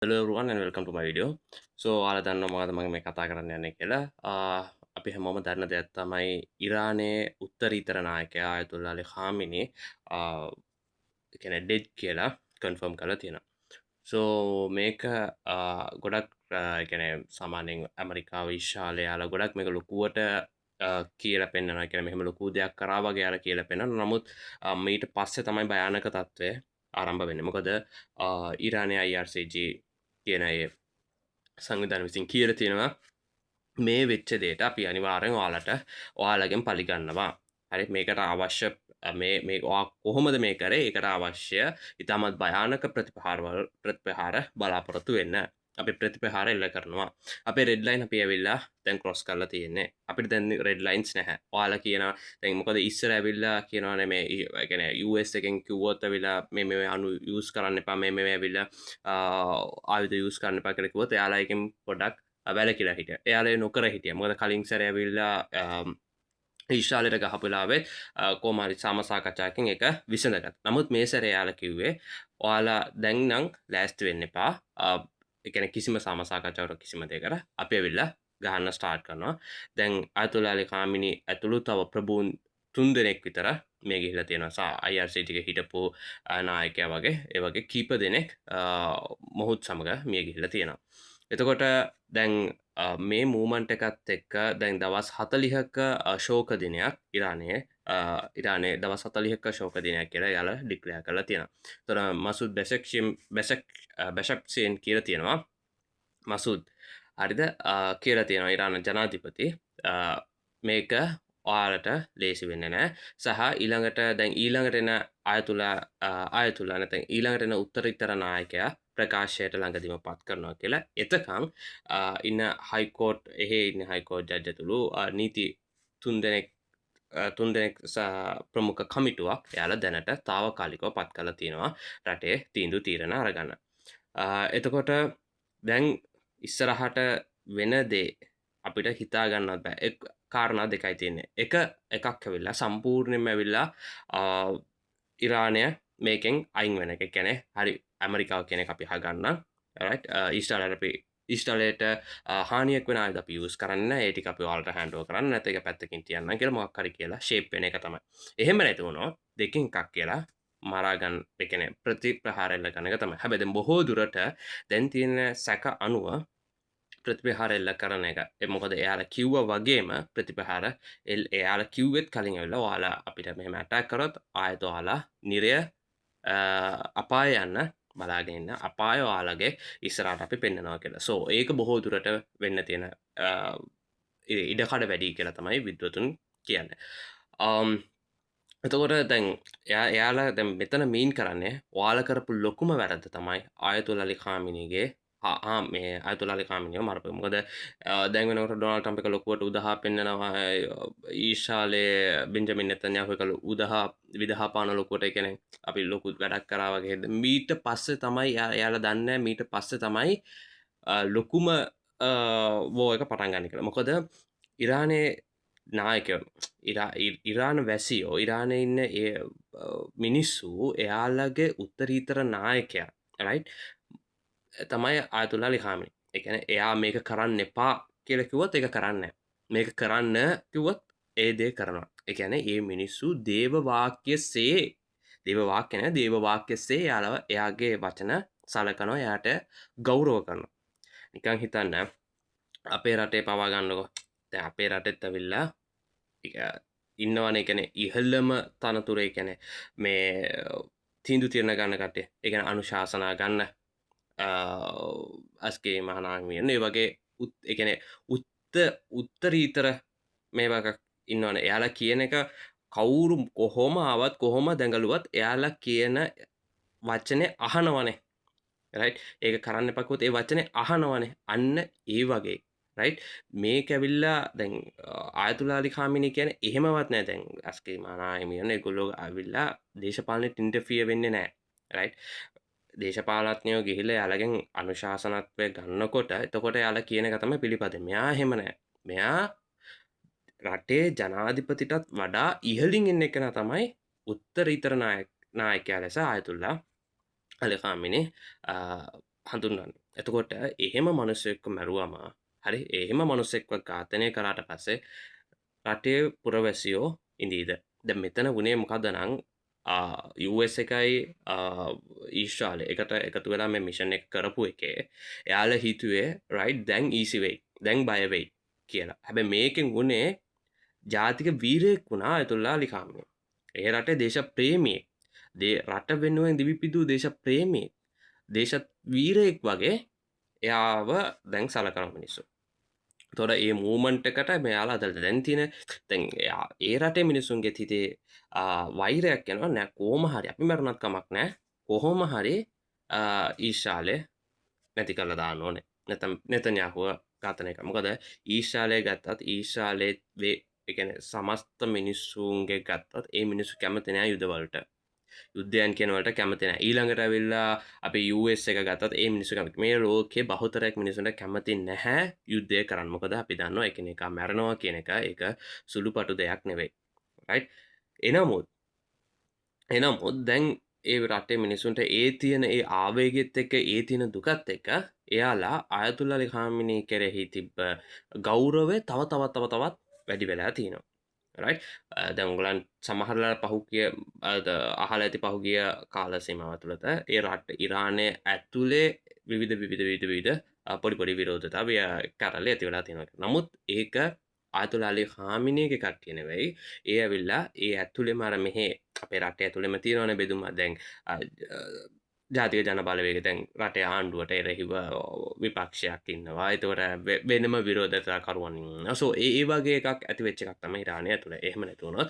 Hello everyone and welcome to my video. So ඔයාලා දන්නවා මොකද මම මේ කතා කරන්න යන්නේ කියලා. අපි හැමෝම දන්න දෙයක් තමයි ඉරානයේ උත්තරීතර නායකයා අයතුල්ලා අලි ఖාමිනි කියන්නේ ඩෙඩ් කියලා කන්ෆර්ම් කරලා තියෙනවා. So මේක ගොඩක් කියන්නේ සාමාන්‍යයෙන් ඇමරිකාව විශ්වාලය යාලා ගොඩක් මේක ලොකුවට කියලා පෙන්වනවා. කියන්නේ මෙහෙම ලොකු දෙයක් කරා වගේ යාලා කියලා පෙන්වනවා. නමුත් මීට පස්සේ තමයි භයානක තත්ත්වය ආරම්භ වෙන්නේ. මොකද ඉරානයේ IRCG කියන ඒ සංවිධාන විසින් කියලා තියෙනවා මේ වෙච්ච දේට අපි අනිවාර්යෙන් ඔයාලගෙන් පලිගන්නවා. හරි මේකට අවශ්‍ය මේ කොහොමද මේ කරේ ඒකට අවශ්‍ය ඉතාමත් භයානක ප්‍රතිපහාර බලාපොරොත්තු වෙන්න අපි ප්‍රතිපහාර එල්ල කරනවා අපේ රෙඩ්ලයින් අපි ඇවිල්ලා දැන් ක්‍රොස් කරලා තියෙන්නේ අපිට දැන් රෙඩ් ලයින්ස් නැහැ ඔයාලා කියනවා දැන් මොකද ඉස්සර ඇවිල්ලා කියනවානේ මේ කියන්නේ US එකෙන් කිව්වොත් ඇවිල්ලා මේ අනු යූස් කරන්න එපා මේ ඇවිල්ලා ආයුධ යූස් කරන්න එපා කියලා කිව්වොත් එයාලා එකෙන් පොඩ්ඩක් වැලකිලා හිටියා එයාලා නොකර හිටියා මොකද කලින් සැරේ ඇවිල්ලා ඊශ්‍රායලයට ගහපුලාවෙත් කොහොමහරි සාමසාකච්ඡාවකින් එක විසඳගත්තා. නමුත් මේ සැරේ යාලා කිව්වේ ඔයාලා දැන් නම් ලෑස්ති වෙන්න එපා. ඒ කියන්නේ කිසිම සාමසාකච්ඡාවකට කිසිම දෙයකට අපි ඇවිල්ලා ගහන්න ස්ටාර්ට් කරනවා. දැන් අයතුල්ලා අලි ఖාමිනි ඇතුළු තව ප්‍රභූන් 3 දෙනෙක් විතර මේ ගිහිලා තියෙනවා. IRCG එකේ හිටපු නායකයා වගේ ඒ වගේ කීප දෙනෙක් මොහොත් සමග මිය ගිහිලා තියෙනවා. එතකොට දැන් මේ මූමන්ට් එකත් එක්ක දැන් දවස් 40ක ශෝක දිනයක් ඉරානයේ දවස් 40ක ශෝක දිනයක් කියලා යාලා ඩික්ලෙයාර් කරලා තියෙනවා. ඒතර මසුද් බෙෂක්ෂියන් කියලා තියෙනවා. මසුද් හරිද කියලා තියෙනවා ඉරාන ජනාධිපති මේක ඔයාලට ලේසි වෙන්නේ නැහැ. සහ ඊළඟට එන ආයතුල්ලා නැත්නම් ඊළඟට එන උත්තරීතර නායකයා ප්‍රකාශයට ළඟදිම පත් කරනවා කියලා එතකං ඉන්න හයිකෝට් එහෙ ඉන්න හයිකෝට් ජජ්ජතුළු නීති තුන්දෙනෙක් ප්‍රමුඛ කමිටුවක් යාලා දැනට තාවකාලිකව පත් කරලා තියෙනවා රටේ තීන්දුව තීරණ අරගන්න. එතකොට දැන් ඉස්සරහට වෙන දේ අපිට හිතා ගන්නත් බෑ. කාරණා දෙකයි තියෙන්නේ. එකක් ඇවිල්ලා සම්පූර්ණයෙන්ම ඇවිල්ලා ඉරානය මේකෙන් අයින් වෙන එක. කියන්නේ හරි ඇමරිකාව කියන එක අපි අහගන්නම්. right ඊස්ටාලයට හානියක් වෙන ආයුධ අපි යූස් කරන්න ඒ ටික අපි ඔයාලට හෑන්ඩ් ඕවර් කරන්න නැත්නම් ඒක පැත්තකින් තියන්නම් කියලා මොකක් හරි කියලා ෂේප් වෙන එක තමයි. එහෙම නැති වුණොත් දෙකෙන් එකක් කියලා මරාගන්න ඒ කියන්නේ ප්‍රතිප්‍රහාර එල්ල කරන එක තමයි. හැබැයි දැන් බොහෝ දුරට දැන් තියෙන සැක අනුව ප්‍රතිපහාර එල්ල කරන එක. මොකද එයාලා කිව්වා වගේම ප්‍රතිපහාර එයාලා කිව්වෙත් කලින් ඇවිල්ලා ඔයාලා අපිට මෙහෙම ඇටැක් කරොත් ආයෙත් ඔයාලා නිරය අපාය යන්න බලාගෙන ඉන්න අපාය ඔයාලගේ ඉස්සරහට අපි පෙන්නනවා කියලා. සෝ ඒක බොහෝ දුරට වෙන්න තියෙන ඉඩකඩ වැඩි කියලා තමයි විද්වතුන් කියන්නේ. එතකොට දැන් එයාලා දැන් මෙතන මීන් කරන්නේ ඔයාලා කරපු ලොකුම වැරද්ද තමයි ආයතුල් අලි ఖාමිනිගේ මේ අයතුල් අලි ఖාමිනිව මරපු. මොකද දැන් වෙනකොට ඩොනාල්ඩ් ට්‍රම්ප් එක ලොකුවට උදහා පෙන්නනවා ඊශ්‍රායලයේ බෙන්ජමින් නෙතන්යාහු එක විදහා පාන ලොකුවට ඒ කියන්නේ අපි ලොකු වැඩක් කරා වගේ. මීට පස්සේ තමයි එයාලා දන්නේ මීට පස්සේ තමයි ලොකුම වෝ එක පටන් ගන්න කියලා. මොකද ඉරානයේ නායකයෝ ඉරාන වැසියෝ ඉරානයේ ඉන්න මිනිස්සු එයාලගේ උත්තරීතර නායකයා රයිට් තමයි ආයතුල්ලා අලි ఖාමිනි. ඒ කියන්නේ එයා මේක කරන්න එපා කියලා කිව්වොත් ඒක කරන්නේ මේක කරන්න කිව්වොත් ඒ දේ කරනවා. ඒ කියන්නේ මේ මිනිස්සු දේව වාක්‍යසේ එයාගේ වචන සලකනවා එයාට ගෞරව කරනවා. නිකන් හිතන්න අපේ රටේ පවා ගන්නකො දැන් අපේ රටෙත් ඇවිල්ලා ඉන්නවනේ කියන්නේ ඉහළම තනතුරේ කියන්නේ මේ තීන්දුව తీරන ගන්න කට්ටිය. ඒ කියන්නේ අනුශාසනා ගන්න අස්ගේ මහනාහිමියන් ඒ වගේ ඒ කියන්නේ උත්තරීතර මේ වගේ ඉන්නවනේ. එයාලා කියන එක කවුරු කොහොම ආවත් කොහොම දැඟලුවත් එයාලා කියන වචනේ අහනවනේ. රයිට් ඒක කරන්න එපා කිව්වොත් ඒ වචනේ අහනවනේ. අන්න ඒ වගේ රයිට් මේක ඇවිල්ලා දැන් ආයතුල්ලා අලි ఖාමිනි කියන්නේ එහෙමවත් නෑ. දැන් අස්ගේ මහනාහිමියන් ඒගොල්ලෝ ඇවිල්ලා දේශපාලනෙට ඉන්ටර්ෆියර් වෙන්නේ නෑ. රයිට් දේශපාලඥයෝ ගිහිල්ලා එයාලගෙන් අනුශාසනත්වය ගන්නකොට එතකොට එයාලා කියන එක තමයි පිළිපදින්නේ. මෙයා එහෙම නෑ. මෙයා රටේ ජනාධිපතිටත් වඩා ඉහළින් ඉන්න එකනා තමයි උත්තරීතර නායකයා ලෙස ආයතුල්ලා අලි ఖාමිනි හඳුන්වන්නේ. එතකොට එහෙම මිනිස්සෙක්ව මැරුවම හරි එහෙම මිනිස්සෙක්ව ඝාතනය කරාට පස්සේ රටේ පුරවැසියෝ ඉඳීද? දැන් මෙතන වුණේ මොකද නම් US එකයි ඊශ්‍රායලය එකට එකතු වෙලා මේ මිෂන් එක කරපු එකේ එයාලා හිතුවේ රයිට් දැන් ඊසි වෙයි. දැන් බය වෙයි කියලා. හැබැයි මේකෙන් වුණේ ජාතික වීරයෙක් වුණා අයතුල්ලා අලි ખાමනේයි. ඒ රටේ දේශ ප්‍රේමියෙක්. රට වෙනුවෙන් දිවිපිදූ දේශ ප්‍රේමියෙක්. දේශ වීරයෙක් වගේ එයාව දැන් සලකන මිනිස්සු. තොර ඒ මූමන්ට් එකට මෙයාලා අදට දැන් තියෙන දැන් ඒ රටේ මිනිසුන්ගේ හිතේ වෛරයක් යනවා නෑ කොහොම හරි අපි මරුණත් කමක් නෑ කොහොම හරි ඊශ්‍රායලය නැති කරලා දාන්න ඕනේ. නැත්නම් නෙතන්යාහුව ඝාතනය කරනවා. මොකද ඊශ්‍රායලය ගත්තත් ඊශ්‍රායලයේ ඒ කියන්නේ සමස්ත මිනිස්සුන්ගේ ගත්තත් ඒ මිනිස්සු කැමති නෑ යුදවලට. යුද්ධයන් කියන වලට කැමති නැහැ. ඊළඟට ඇවිල්ලා අපි US එක ගත්තත් ඒ මිනිස්සු කැමති. මේ ලෝකේ බහුතරයක් මිනිසුන්ට කැමති නැහැ යුද්ධය කරන්න. මොකද අපි දන්නවා එකිනෙකා මැරෙනවා කියන එක ඒක සුළුපටු දෙයක් නෙවෙයි. රයිට්? එනමුත් දැන් ඒ රටේ මිනිසුන්ට ඒ තියෙන ඒ ආවේගෙත් එක්ක ඒ තියෙන දුකත් එක්ක එයාලා අයතුල්ලා අලි ખાමනේයි කෙරෙහි තිබ්බ ගෞරවය තවත් වැඩි වෙලා තියෙනවා. රයිට්? දැන් උගලන් සමහරලා පහුගිය අහලා ඇති පහුගිය කාල සීමාව තුළත ඒ රට ඉරානය ඇතුලේ විවිධ පොඩි විරෝධතා කරලා ඇති වෙලා තියෙනවා. නමුත් ඒක ආයතුල්ලා අලි ખાමනේගේ කට්ටිය නෙවෙයි. ඒ ඇවිල්ලා ඒ ඇතුලේම අර මෙහෙ අපේ රටේ ඇතුලේම තියෙනවනේ බෙදුම දැන් ජාතික ජන බලවේග දැන් රටේ ආණ්ඩුවට එරෙහිව විපක්ෂයක් ඉන්නවා. එතකොට වෙනම විරෝධතාකරුවන් ඉන්නවා. සෝ ඒ වගේ එකක් ඇති වෙච්ච එකක් තමයි ඉරානය ඇතුලේ. එහෙම නැති වුණොත්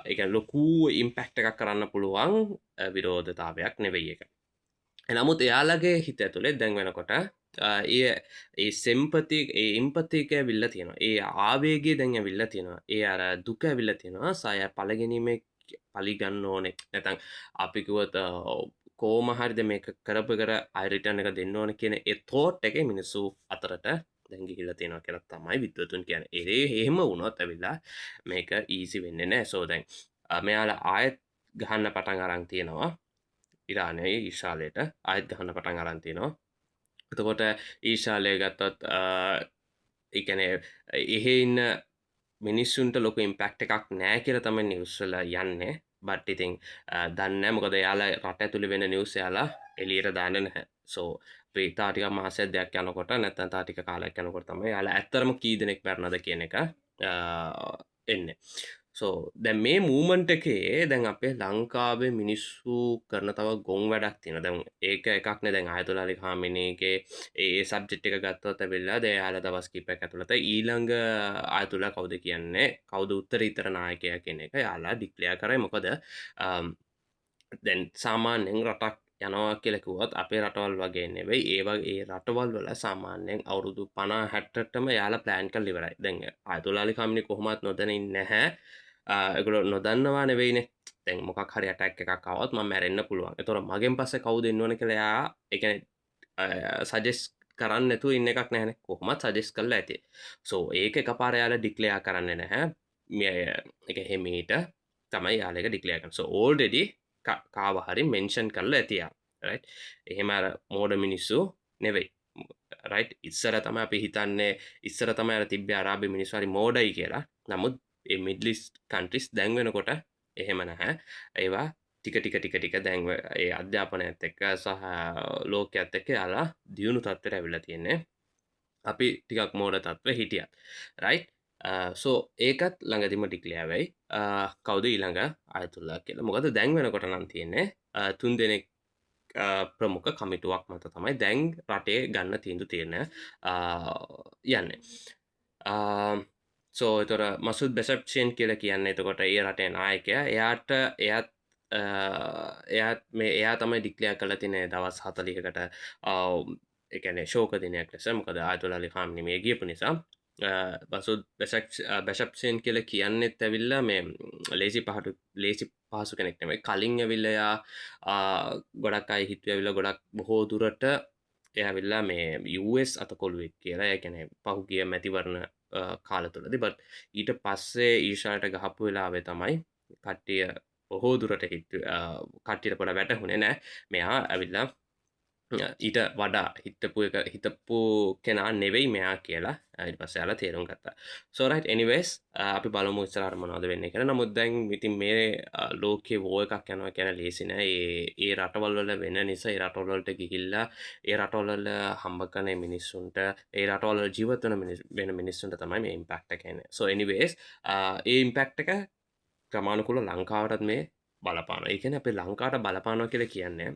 ඒ කියන්නේ ලොකු ඉම්පැක්ට් එකක් කරන්න පුළුවන් විරෝධතාවයක් නෙවෙයි ඒක. නමුත් එයාලගේ හිත ඇතුලේ දැන් වෙනකොට ඒ සෙම්පති ඒ ඉම්පතික ඇවිල්ලා තියෙනවා. ඒ ආවේගය දැන් ඇවිල්ලා තියෙනවා. ඒ අර දුක ඇවිල්ලා තියෙනවා. සය පළගැනීමේ පලිගන්න ඕනේ. නැත්නම් අපි කිව්වොත් කොහොම හරිද මේක කරපු කර අයිරිටර්න් එක දෙන්න ඕන කියන ඒ තෝට් එකේ මිනිස්සු අතරට දැන් ගිහිල්ලා තියෙනවා කියලා තමයි විද්වතුන් කියන්නේ. එහෙම වුණොත් ඇවිල්ලා මේක ඊසි වෙන්නේ නැහැ. සෝ දැන් මෙයාලා ආයෙත් ගහන්න පටන් අරන් තියෙනවා. ඉරානයේ ඊශ්‍රායලයට ආයෙත් ගහන්න පටන් අරන් තියෙනවා. එතකොට ඊශ්‍රායලය ගත්තත් ඒ කියන්නේ එහෙ ඉන්න මිනිස්සුන්ට ලොකු ඉම්පැක්ට් එකක් නැහැ කියලා තමයි නිවුස් වල යන්නේ. බට් ඉතින් දන්නේ නැහැ මොකද එයාලා රට ඇතුලේ වෙන නිවුස් එයාලා එළියට දාන්නේ නැහැ. සෝ අපි තා ටික මාසයක් දෙකක් යනකොට නැත්නම් තා ටික කාලයක් යනකොට තමයි එයාලා ඇත්තරම කී දෙනෙක් මැරෙනවද කියන එක එන්නේ. සෝ දැන් මේ මූවමන්ට් එකේ දැන් අපේ ලංකාවේ මිනිස්සු කරන තව ගොන් වැඩක් තියෙනවා. දැන් ඒක එකක්නේ දැන් ආයතොලා අලි ખાමනේගේ ඒ සබ්ජෙක්ට් එක ගත්තොත් ඇවිල්ලා දැන් එයාලා දවස් කිහිපයක් ඇතුළත ඊළඟ ආයතොලා කවුද කියන්නේ කවුද උත්තරීතර නායකයා කියන එක එයාලා ඩික්ලෙයාර් කරයි. මොකද දැන් සාමාන්‍යයෙන් රටක් යනවා කියලා කිව්වොත් අපේ රටවල් වගේ නෙවෙයි ඒ රටවල් වල සාමාන්‍යයෙන් අවුරුදු 50 60ටම යාලා ප්ලෑන් කරලා ඉවරයි. දැන් ආයතොලා අලි ખાමනේ කොහොමවත් නොදැනින් නැහැ. ඒගොල්ලෝ නොදන්නවා නෙවෙයිනේ. දැන් මොකක් හරි ඇටැක් එකක් ආවොත් මම මැරෙන්න පුළුවන්. ඒතොර මගෙන් පස්සේ කවුද එන්න ඕන කියලා එයා ඒ කියන්නේ සජෙස්ට් කරන්න නැතුව ඉන්න එකක් නැහැනේ. කොහොමත් සජෙස්ට් කරලා ඇති. සෝ ඒක එකපාර යාලා ඩික්ලෙයාර් කරන්නේ නැහැ. ඒක හිමීට තමයි යාලා ඒක ඩික්ලෙයාර් කරන්නේ. සෝ ඕල්රෙඩි කාව හරි මෙන්ෂන් කරලා ඇති යා. රයිට්. එහෙම අර මෝඩ මිනිස්සු නෙවෙයි. රයිට්. ඉස්සර තමයි අපි හිතන්නේ ඉස්සර තමයි අර තිබ්බේ අරාබි මිනිස්සු හරි මෝඩයි කියලා. නමුත් ඒ මිඩ්ලිස් කන්ට්‍රීස් දැන් වෙනකොට එහෙම නැහැ. ඒවා ටික දැන් ඒ අධ්‍යාපනයත් එක්ක සහ ලෝකයේත් එක්ක යාලා දියුණු තත්ත්වයට ඇවිල්ලා තියෙන්නේ. අපි ටිකක් මෝඩ තත්ත්වෙ හිටියත්. රයිට්. සෝ ඒකත් ළඟදිම ඩික්ලෙයාර් වෙයි. කවුද ඊළඟ අයතුල්ලා කියලා. මොකද දැන් වෙනකොට නම් තියෙන්නේ 3 දෙනෙක් ප්‍රමුඛ කමිටුවක් මත තමයි දැන් රටේ ගන්න තීන්දුව තියෙන යන්නේ. සෝ එතොර මසුද් බෙසප්ෂන් කියලා කියන්නේ එතකොට ඒ රටේ නායකයා එයාත් මේ එයා තමයි ඩික්ලෙයාර් කරලා තියෙන්නේ දවස් 40කට ඒ කියන්නේ ශෝක දිනයක් ලෙස. මොකද ආයතොලා අලි ખાමනේයි මේ ගියපු නිසා මසුද් බෙසප්ෂන් කියලා කියන්නෙත් ඇවිල්ලා මේ ලේසි පහසු කෙනෙක් නෙමෙයි. කලින් ඇවිල්ලා එයා ගොඩක් අය හිතුවේ ඇවිල්ලා ගොඩක් බොහෝ දුරට එයා ඇවිල්ලා මේ US අතකොළුවෙක් කියලා. ඒ කියන්නේ පහුගිය මැතිවරණ කාල තුලදී. බට් ඊට පස්සේ ඊශ්‍රායලට ගහපු වෙලාවේ තමයි කට්ටිය බොහෝ දුරට කට්ටියට පොඩ වැටහුණේ නැහැ. මෙයා ඇවිල්ලා ඊට වඩා හිතපු කෙනා නෙවෙයි මෙයා කියලා ඊට පස්සේ යාලා තේරුම් ගත්තා. So right anyways අපි බලමු ඉස්සරහට මොනවද වෙන්නේ කියලා. නමුත් දැන් ඉතින් මේ ලෝකේ වෝ එකක් යනවා කියන ලේසි නෑ. ඒ රටවල් වල වෙන නිසා ඒ රටවල් වලට ගිහිල්ලා ඒ රටවල් වල හම්බ කරන මිනිස්සුන්ට ඒ රටවල් වල ජීවත් වෙන මිනිස්සුන්ට තමයි මේ ඉම්පැක්ට් එක එන්නේ. So anyways ඒ ඉම්පැක්ට් එක ක්‍රමානුකූලව ලංකාවටත් මේ බලපානවා. ඒ කියන්නේ අපි ලංකාවට බලපානවා කියලා කියන්නේ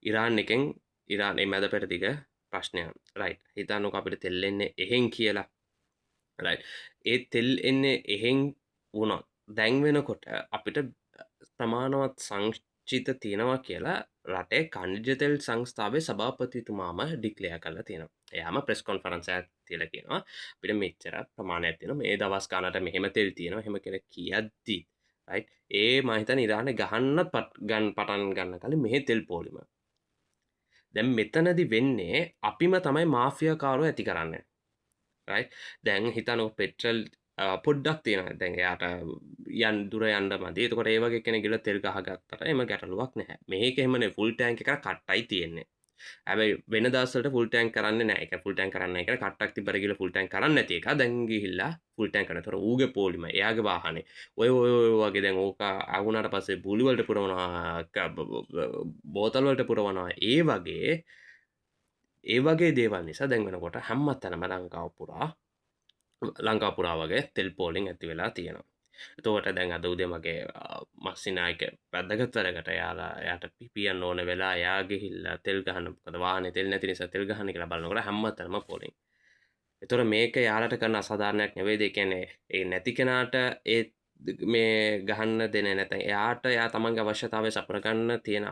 ඉරාන් එකෙන් ඉරාන් මැද පෙරදිග ප්‍රශ්නයක් රයිට් හිතන්නක අපිට තෙල්ලෙන්නේ එහෙන් කියලා රයිට් ඒ තෙල් එන්නේ එහෙන් වුණොත් දැන් වෙනකොට අපිට ප්‍රමාණවත් සංචිත තියෙනවා කියලා රටේ කණ්ඩිජතෙල් සංස්ථාවේ සභාපතිතුමාම ඩික්ලයා කරලා තියෙනවා. එයාම ප්‍රෙස් කොන්ෆරන්සයක් තියලා කියනවා අපිට මෙච්චර ප්‍රමාණයක් තියෙනවා මේ දවස් ගානට මෙහෙම තෙල් තියෙනවා එහෙම කියලා කියද්දි රයිට් ඒ මම හිතන්නේ ඉරානේ ගහන්න පටන් ගන්න කලින් මෙහෙ තෙල් පෝලිම දැන් මෙතනදි වෙන්නේ අපිම තමයි මාෆියාකාරෝ ඇති කරන්නේ. රයිට්? දැන් හිතන්නකො පෙට්‍රල් පොඩ්ඩක් තියෙනවා. දැන් එයාට දුර යන්න මදි. එතකොට ඒ වගේ කෙනෙක් ගිහලා තෙල් ගහගත්තට එම ගැටලුවක් නැහැ. මේක එහෙමනේ ෆුල් ටැංක් එකක් කට්ටයි තියෙන්නේ. හැබැයි වෙන දවස්වලට ෆුල් ටැංක් කරන්නේ නැහැ. ඒක ෆුල් ටැංක් කරන්නේ නැහැ කියලා කට්ටක් තිබ්බර ගිහලා ෆුල් ටැංක් කරන්නේ නැති එක. දැන් ගිහිල්ලා ෆුල් ටැංක් කරනවා. ඒතර ඌගේ පොලිම, එයාගේ වාහනේ. ඔය වගේ දැන් ඕක ආවුණාට පස්සේ බූලි වලට පුරවනවා, බෝතල් වලට පුරවනවා. ඒ වගේ දේවල් නිසා දැන් වෙනකොට හැමතැනම ලංකාව පුරා වගේ තෙල් පෝලිං ඇති වෙලා තියෙනවා. එතකොට දැන් අද උදේ මගේ මස්සිනායක වැදගත් වැඩකට එයාට පිපියන්න ඕන වෙලා එයා ගිහිල්ලා තෙල් ගහන්න මොකද වාහනේ තෙල් නැති නිසා තෙල් ගහන්න කියලා බලනකොට හැමතැනම පෝලිං. එතකොට මේක යාලට කරන අසාධාරණයක් නෙවෙයිද? ඒ කියන්නේ ඒ නැති කෙනාට ඒ මේ ගහන්න දෙන්නේ නැත්නම් එයා තමන්ගේ අවශ්‍යතාවය සපුර ගන්න තියෙන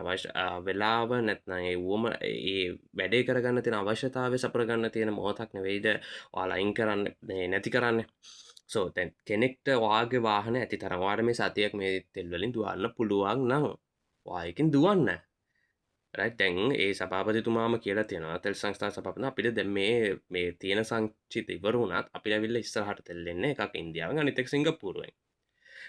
වෙලාව නැත්නම් ඒ වැඩේ කරගන්න තියෙන අවශ්‍යතාවය සපුර ගන්න තියෙන මොහොතක් නෙවෙයිද ඔයාලා අයින් කරන්න නැති කරන්නේ. සෝ දැන් කෙනෙක්ට ඔයාගේ වාහන ඇති තරම් ඔයාට මේ සතියක් මේ තෙල් වලින් දුවන්න පුළුවන් නම් ඔයා එකෙන් දුවන්න. රයිට් දැන් ඒ සභාපතිතුමාම කියලා තියෙනවා තෙල් සංස්ථා සභාපතිතුමා අපිට දැන් මේ තියෙන සංචිත ඉවර වුණත් අපිට ඇවිල්ලා ඉස්සරහට තෙල් එන්නේ එකක් ඉන්දියාවෙන් අනිත් එක සිංගප්පූරුවෙන්.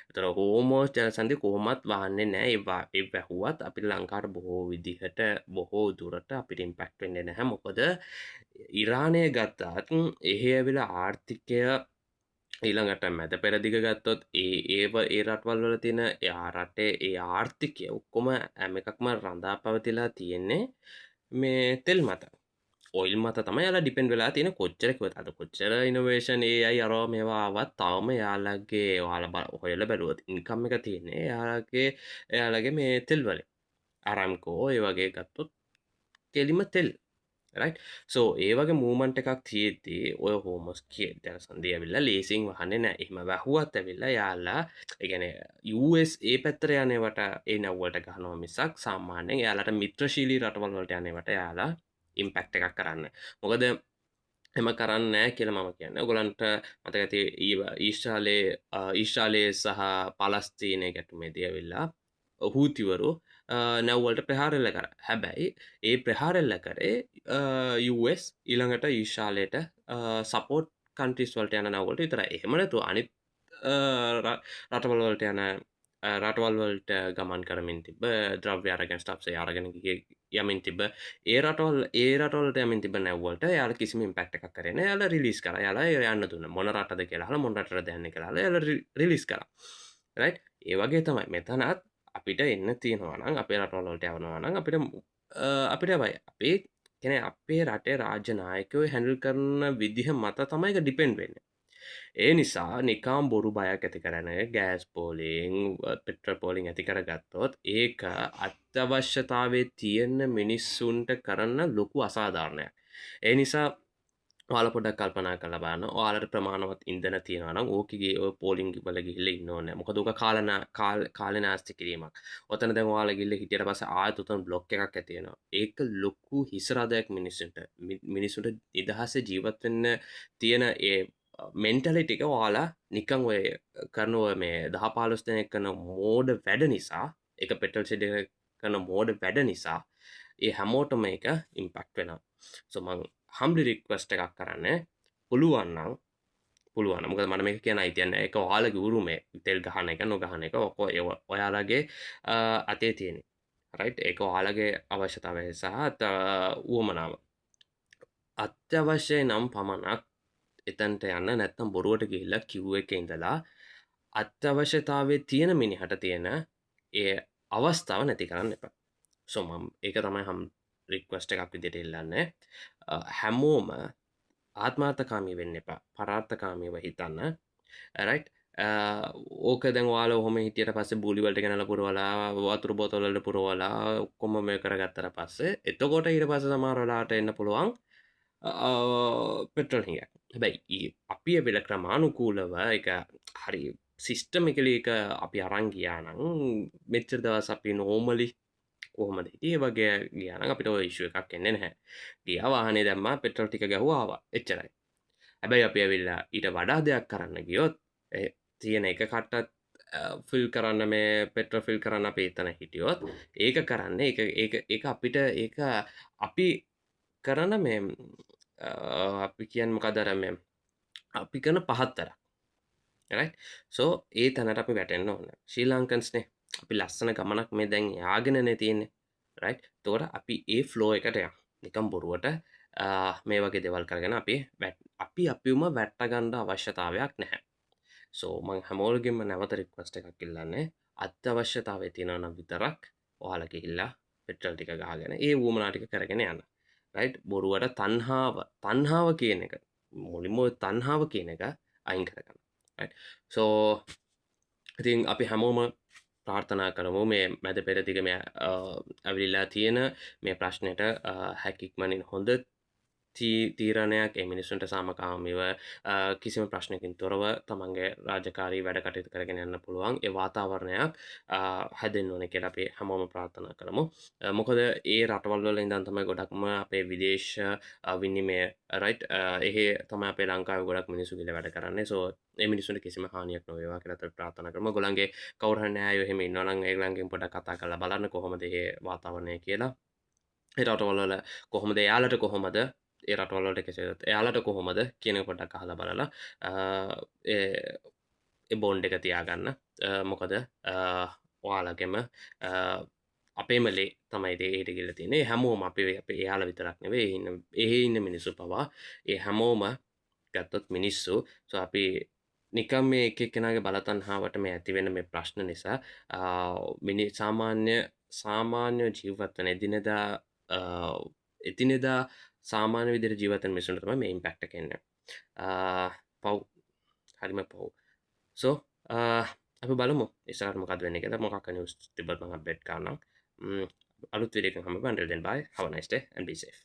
එතන හෝමෝස් ජනසන්ධි කොහොමත් වහන්නේ නැහැ. ඒ වැහුවත් අපිට ලංකාවට බොහෝ විදිහට බොහෝ දුරට අපිට ඉම්පැක්ට් වෙන්නේ නැහැ. මොකද ඉරානය ගත්තත් එහෙ ඇවිල්ලා ආර්ථිකය ඊළඟට මැද පෙරදිග ගත්තොත් ඒ රටවල් වල තියෙන රටේ ඒ ආර්ථිකය ඔක්කොම හැම එකක්ම රඳා පවතිලා තියෙන්නේ මේ තෙල් මත. ඔයිල් මත තමයි යාලා ඩිපෙන්ඩ් වෙලා තියෙන කොච්චර කිව්වත් අද කොච්චර ඉනෝවේෂන් AI අරවා මේවා ආවත් තවම යාළුවගේ ඔයාලා හොයලා බැලුවොත් ඉන්කම් එක තියෙන්නේ එයාලගේ මේ තෙල් වලින්. අරම්කෝ ඒ වගේ ගත්තොත් කෙලිම තෙල් රයිට් සෝ ඒ වගේ මූමන්ට් එකක් තියෙද්දී ඔය හෝමස් කිය ජනසන්ධිය ඇවිල්ලා ලේසියෙන් වහන්නේ නැහැ. එහෙම වැහුවත් ඇවිල්ලා යාළුවා ඒ කියන්නේ US ඒ පැත්තට යන්නේවට ඒ නැව්වලට ගහනවා මිසක් සාමාන්‍යයෙන් යාළුවාට මිත්‍රශීලී රටවල් වලට යන්නේවට යාළුවා ඉම්පැක්ට් එකක් කරන්න. මොකද එම කරන්න නෑ කියලා මම කියන්නේ. ඔයගලන්ට මතක ඇති ඊශ්‍රායලයේ සහ පලස්තීනයේ ගැටුමේදී ඇවිල්ලා හූතිවරු නැව්වලට ප්‍රහාර එල්ල කරා. හැබැයි ඒ ප්‍රහාර එල්ල කරේ US ඊළඟට ඊශ්‍රායලයට සපෝට් කන්ට්‍රීස් වලට යන නැව්වලට විතරයි. එහෙම නැතුව අනිත් රටවල් වලට යන රටවල් වලට ගමන් කරමින් තිබ්බ ද්‍රව්‍ය අරගෙන ස්ටෆ්ස් අරගෙන යමින් තිබ්බ ඒ රටවල්ට යමින් තිබ්බ නැව්වලට යාලා කිසිම ඉම්පැක්ට් එකක් කරේ නෑ. යාලා රිලීස් කරා. යාලා යන්න දුන්නා. මොන රටද කියලා අහලා මොන රටටද යන්නේ කියලා අහලා යාලා රිලීස් කරා. රයිට්? ඒ වගේ තමයි මෙතනත් අපිට එන්න තියෙනවා නම් අපේ රටවල් වලට යවනවා නම් අපිට අපේ කියන්නේ අපේ රටේ රාජ්‍ය නායකයෝ හැන්ඩල් කරන විදිහ මත තමයි ඒක ඩිපෙන්ඩ් වෙන්නේ. ඒ නිසා නිකාම් බොරු බයක් ඇති කරන ගෑස් පෝලිං පෙට්‍ර පෝලිං ඇති කරගත්තොත් ඒක අත්‍යවශ්‍යතාවේ තියෙන මිනිස්සුන්ට කරන්න ලොකු අසාධාරණයක්. ඒ නිසා ඔයාලා පොඩ්ඩක් කල්පනා කරලා බලන්න. ඔයාලට ප්‍රමාණවත් ඉන්ධන තියෙනවා නම් ඕකේ ඔය පෝලිං වල ගිහිල්ලා ඉන්න ඕනේ. මොකද ඕක කාලේ නාස්ති කිරීමක්. ඔතන දැන් ඔයාලා ගිහිල්ලා හිටියට පස්සේ ආයෙත් උතන බ්ලොක් එකක් ඇති වෙනවා. ඒක ලොකු හිසරදයක් මිනිස්සුන්ට නිදහසේ ජීවත් වෙන්න තියෙන ඒ මෙන්ටලිටි එක ඔයාලා නිකන් ඔය කරන ඔය මේ 10 15 දෙනෙක් කරන මෝඩ වැඩ නිසා ඒක පෙට්‍රල් ෂෙඩ් එක කරන මෝඩ වැඩ නිසා ඒ හැමෝටම ඒක ඉම්පැක්ට් වෙනවා. සෝ මං හම්බලි රික්වෙස්ට් එකක් කරන්නේ පුළුවන් නම් මොකද මට මේක කියන්න අයිතියක් නැහැ. ඒක ඔයාලගේ උරුමය. තෙල් ගහන එක නොගහන එක ඔයාලගේ අතේ තියෙන්නේ. රයිට් ඒක ඔයාලගේ අවශ්‍යතාවය සහ වුවමනාව. අත්‍යවශ්‍යයි නම් පමණක් එතන්ට යන්න නැත්තම් බොරුවට ගිහිල්ලා කිව් එක ඉඳලා අත්‍යවශ්‍යතාවය තියෙන මිනිහට තියෙන ඒ අවස්ථාව නැති කරන්න එපා. සොමම් ඒක තමයි හම් රික්වස්ට එකක් විදිට ඉල්ලන්නේ හැමෝම ආත්මාර්ථකාමී වෙන්න එපා පරාර්ථකාමීව හිතන්න රයිට් ඕක දැන් වාල හොම හිටියට පස්සේ බුලිවලට ගැනල පුරවලා වතුර බොතොලට පුරවලා ඔක්කොම මේ කරගත්තර පස්සේ එතකොට ඊට පස සමාරලාට එන්න පුළුවන් පෙට්‍රල් හිඟ හැබැයි අපි වෙල ක්‍රමානුකූලව එක හරි සිිස්ටමිකල එක අපි අරංගියානං මෙච්චර දවස් අපි නෝමලි කොහොමද හිටිය වගේ ගියාන අපිට ඉශුව එකක් එන්න නැහැ ගිය වාහනේ දැම්ම පෙට්‍රල් ටික ගැහවාව එච්චරයි හැබැයි අපි ඇවිල්ලා ඊට වඩා දෙයක් කරන්න ගියොත් තියෙන එක කට්ටත් ෆිල් කරන්න මේ පෙට්‍ර ෆිල් කරන්න අප ඒතන හිටියොත් ඒක කරන්න ඒ අපිට ඒ අපි කරන මේ අපි කියන් මොකදර මේ අපි කන පහත්තර සෝ ඒ තැනට අපි වැටෙන්න්න ඕන්න ශ්‍රී ලංකන්ස්නේ අපි ලස්සන ගමනක් මේ දැන් යාගෙනන තියන්නේ රයි් තෝට අපි ඒ ෆ්ලෝ එකටය නිකම් බොරුවට මේ වගේ දෙවල් කරගෙන අපි අපිම වැට්ටගණ්ඩ අවශ්‍යතාවයක් නැහැ සෝ මං හැමෝල්ගෙම නැවත රික්වස්ට එකක් ඉල්ලන්නේ අත්‍යවශ්‍යතාව තියෙනවනම් විතරක් ඔයාලක ඉල්ලා පෙට්‍රල් ටික ගාගෙන ඒ වූමනාටික කරගෙන යන්න රයි් බොරුවට තන්හාාව කියන එක මුලින්මෝ තන්හාාව කියන එක අයින් කරගන්න සෝ ඉතින් අපි හැමෝම ප්‍රාර්ථනා කරමු මේ මැද පෙරදිග මේ ඇවිලිලා තියෙන මේ ප්‍රශ්නයට හැකික්මනින් හොඳ තීරණයක් මිනිස්සුන්ට සාමකාමීව කිසිම ප්‍රශ්නකින් තොරව තමන්ගේ රාජකාරී වැඩ කටයුතු කරගෙන යන්න පුළුවන් ඒ වාතාවරණයක් හැදෙන් ඕන කියලා අපේ හැමෝම ප්‍රාර්ථනා කරමු මොකද ඒ රටවල්වල ඉඳන් තමයි ගොඩක්ම අපේ විදේශ විනිමය රයිට් එහෙ තම අපේ ලංකාව ගොඩක් මිනිසු ගිල වැඩ කරන්නේ සෝ මිනිසුට කිසිම හානියක් නොවේවා කියලත ප්‍රාථන කරම ගොලන්ගේ කවරහනෑ යහෙම ඉන්නවනන් ඒගලන්ගෙන් පොට කතා කල බලන්න කොහොමද ඒ වාතාවරණය කියලා රටවල්වල කොහොමද යාලට කොහොමද ඒ රටවල්ලට කෙසේත් එයාලට කොහොමද කියන පොටක් අහල බලලා බෝන්්ඩ එක තියාගන්න මොකද ඔයාලගෙම අපේමලේ තමයි ඒට ගිල තිනේ හැමෝම අපේ අප එයාල විතරක් නෙවේ ඒ ඉන්න මිනිස්සු පවා ඒ හැමෝම ගත්තොත් මිනිස්සු අපි නිකම් මේ එක කෙනගේ බලතන් හාවට මේ ඇතිවෙන මේ ප්‍රශ්න නිසා සාමාන්‍ය ජීවත්වන එදිනෙදා එතිනෙදා සාමාන විදිර ජීවතන් මිසුනටම මේ ඉම්පෙක්ට කෙන්න පව් හරිම පව් සෝ අප බලමු ඉස්රට මොකද වෙන එක මොකක් නිස් තිබල් මඟ බෙට් කාරනම් අලුත් විරක හම බන්ඩල් දෙන් බයි හවනයිස්ට and be safe